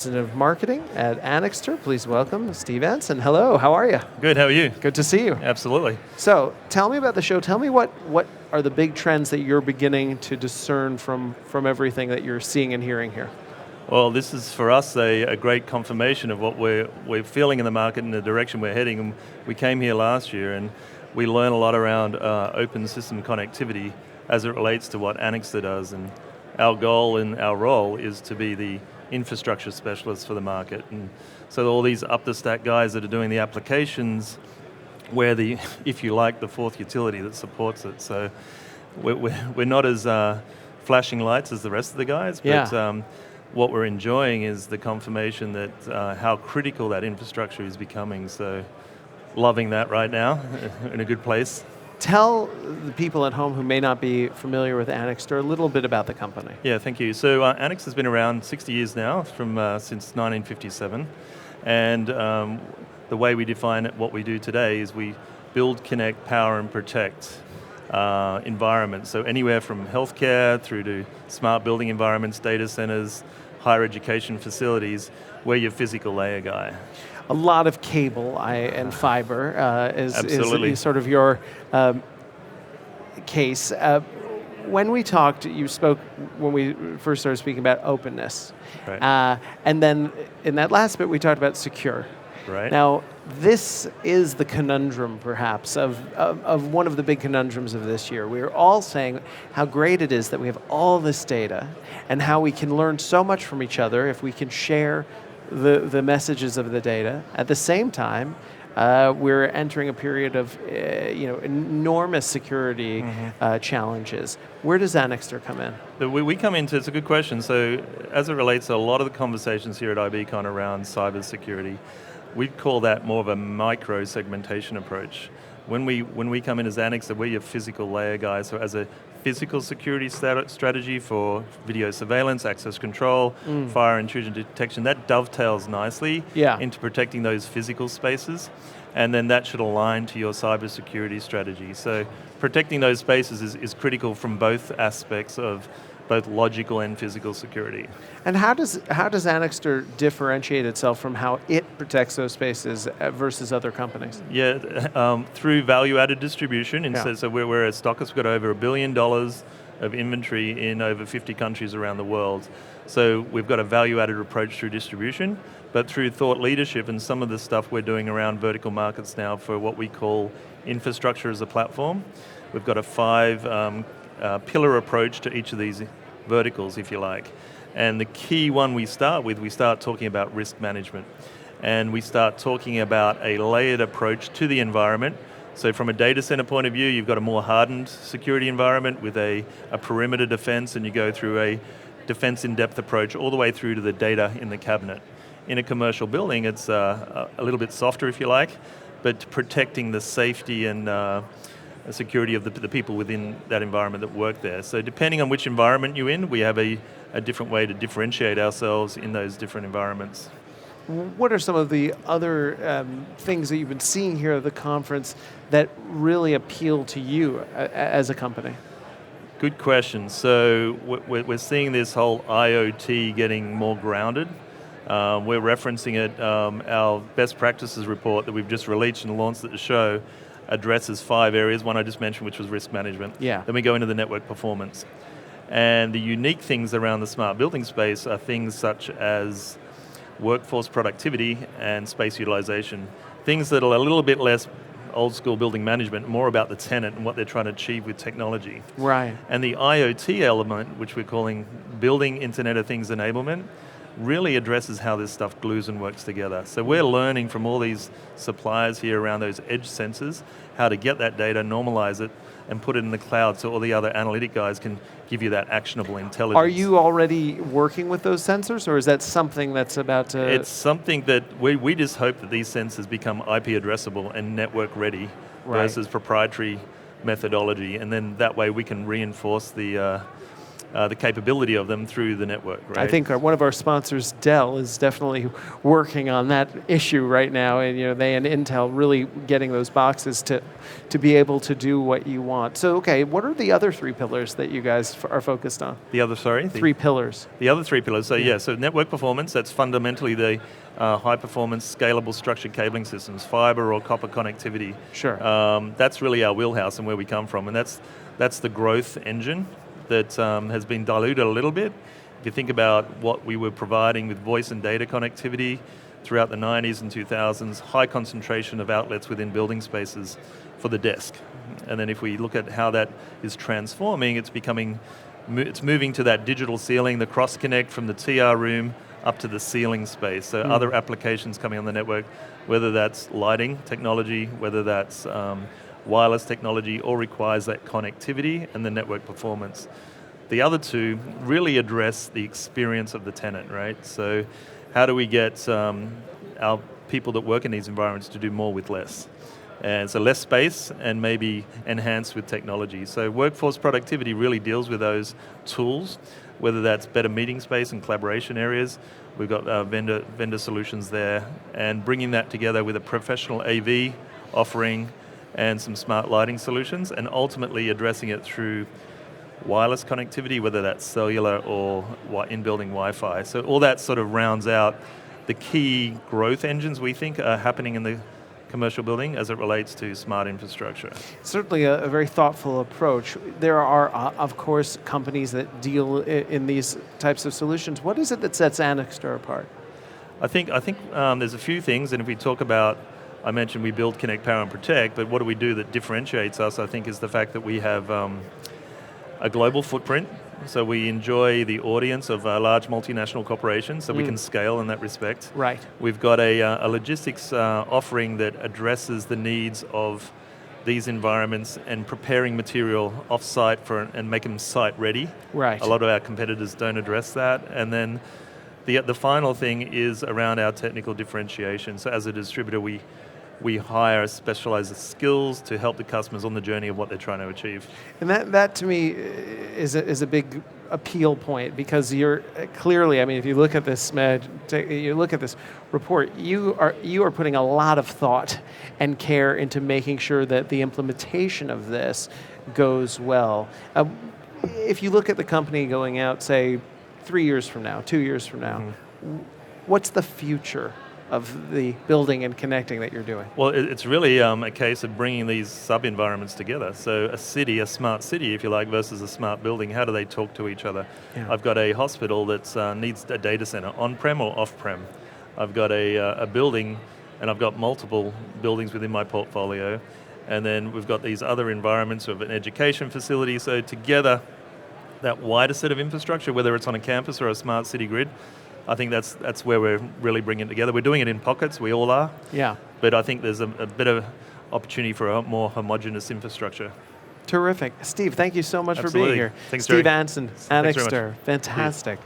President of Marketing at Anixter. Please welcome Steve Anson. Hello, how are you? Good, how are you? Good to see you. Absolutely. So, tell me about the show. Tell me what are the big trends that you're beginning to discern from everything that you're seeing and hearing here? Well, this is for us a great confirmation of what we're feeling in the market and the direction we're heading. And we came here last year and we learned a lot around open system connectivity as it relates to what Anixter does. And our goal and our role is to be the infrastructure specialists for the market. And so all these up the stack guys that are doing the applications, we're the, if you like, the fourth utility that supports it. So we're not as flashing lights as the rest of the guys, but what we're enjoying is the confirmation that how critical that infrastructure is becoming. So loving that right now, in a good place. Tell the people at home who may not be familiar with Anixter a little bit about the company. Yeah, thank you. So Anixter has been around 60 years now, since 1957. And the way we define it, what we do today is we build, connect, power, and protect environments. So anywhere from healthcare through to smart building environments, data centers, higher education facilities, we're your physical layer guy. A lot of cable and fiber is sort of your case. When we talked, you spoke when we first started speaking about openness. Right. And then in that last bit, we talked about secure. Right. Now, this is the conundrum, perhaps, of one of the big conundrums of this year. We're all saying how great it is that we have all this data and how we can learn so much from each other if we can share the messages of the data. At the same time, we're entering a period of enormous security challenges. Where does Anixter come in? We come into, it's a good question. So as it relates to a lot of the conversations here at IBCon around cybersecurity, we'd call that more of a micro segmentation approach. When we come in as Anixter, we're your physical layer guys. So as a physical security strategy for video surveillance, access control, fire intrusion detection, that dovetails nicely into protecting those physical spaces, and then that should align to your cybersecurity strategy. So protecting those spaces is critical from both aspects of both logical and physical security. And how does Anixter differentiate itself from how it protects those spaces versus other companies? Yeah, through value-added distribution. So we're a stockist. We've got over $1 billion of inventory in over 50 countries around the world. So we've got a value-added approach through distribution, but through thought leadership and some of the stuff we're doing around vertical markets now for what we call infrastructure as a platform. We've got a 5 pillar approach to each of these verticals, if you like. And the key one we start talking about risk management. And we start talking about a layered approach to the environment. So from a data center point of view, you've got a more hardened security environment with a perimeter defense, and you go through a defense in-depth approach all the way through to the data in the cabinet. In a commercial building, it's a little bit softer, if you like, but protecting the safety and security of the people within that environment that work there. So depending on which environment you're in, we have a different way to differentiate ourselves in those different environments. What are some of the other things that you've been seeing here at the conference that really appeal to you as a company? Good question. So we're seeing this whole IoT getting more grounded. We're referencing it, our best practices report that we've just released and launched at the show addresses 5 areas. One I just mentioned, which was risk management. Yeah. Then we go into the network performance. And the unique things around the smart building space are things such as workforce productivity and space utilization. Things that are a little bit less old school building management, more about the tenant and what they're trying to achieve with technology. Right. And the IoT element, which we're calling building Internet of Things enablement, really addresses how this stuff glues and works together. So we're learning from all these suppliers here around those edge sensors, how to get that data, normalize it, and put it in the cloud so all the other analytic guys can give you that actionable intelligence. Are you already working with those sensors, or is that something that's about to... It's something that we just hope that these sensors become IP addressable and network ready versus proprietary methodology, and then that way we can reinforce the the capability of them through the network, right? I think one of our sponsors, Dell, is definitely working on that issue right now, and they and Intel really getting those boxes to be able to do what you want. So, okay, what are the other three pillars that you guys are focused on? The other, sorry? Three pillars. The other three pillars, so network performance, that's fundamentally the high performance, scalable structured cabling systems, fiber or copper connectivity. Sure. That's really our wheelhouse and where we come from, and that's the growth engine that has been diluted a little bit. If you think about what we were providing with voice and data connectivity throughout the 90s and 2000s, high concentration of outlets within building spaces for the desk. And then if we look at how that is transforming, it's moving to that digital ceiling, the cross-connect from the TR room up to the ceiling space. So other applications coming on the network, whether that's lighting technology, whether that's wireless technology, all requires that connectivity and the network performance. The other two really address the experience of the tenant, right? So how do we get our people that work in these environments to do more with less? And so less space and maybe enhanced with technology. So workforce productivity really deals with those tools, whether that's better meeting space and collaboration areas. We've got vendor solutions there, and bringing that together with a professional AV offering and some smart lighting solutions, and ultimately addressing it through wireless connectivity, whether that's cellular or in-building Wi-Fi. So all that sort of rounds out the key growth engines we think are happening in the commercial building as it relates to smart infrastructure. Certainly a very thoughtful approach. There are, of course, companies that deal in these types of solutions. What is it that sets Anixter apart? I think there's a few things, and if we talk about, I mentioned we build, connect, power, and protect, but what do we do that differentiates us, I think, is the fact that we have a global footprint. So we enjoy the audience of large multinational corporations, so we can scale in that respect. Right. We've got a logistics offering that addresses the needs of these environments and preparing material off-site and make them site-ready. Right. A lot of our competitors don't address that. And then the final thing is around our technical differentiation. So as a distributor, we hire specialized skills to help the customers on the journey of what they're trying to achieve. And that to me is a big appeal point, because you're clearly, I mean, if you look at this, you look at this report, you are putting a lot of thought and care into making sure that the implementation of this goes well. If you look at the company going out, say, 3 years from now, 2 years from now, what's the future of the building and connecting that you're doing? Well, it's really a case of bringing these sub-environments together. So a smart city, if you like, versus a smart building, how do they talk to each other? Yeah. I've got a hospital that needs a data center, on-prem or off-prem. I've got a building, and I've got multiple buildings within my portfolio. And then we've got these other environments of an education facility. So together, that wider set of infrastructure, whether it's on a campus or a smart city grid, I think that's where we're really bringing it together. We're doing it in pockets, we all are. Yeah. But I think there's a bit of opportunity for a more homogeneous infrastructure. Terrific. Steve, thank you so much Absolutely. for being here. Thanks, Steve Jerry. Anson, Thanks Anixter, fantastic.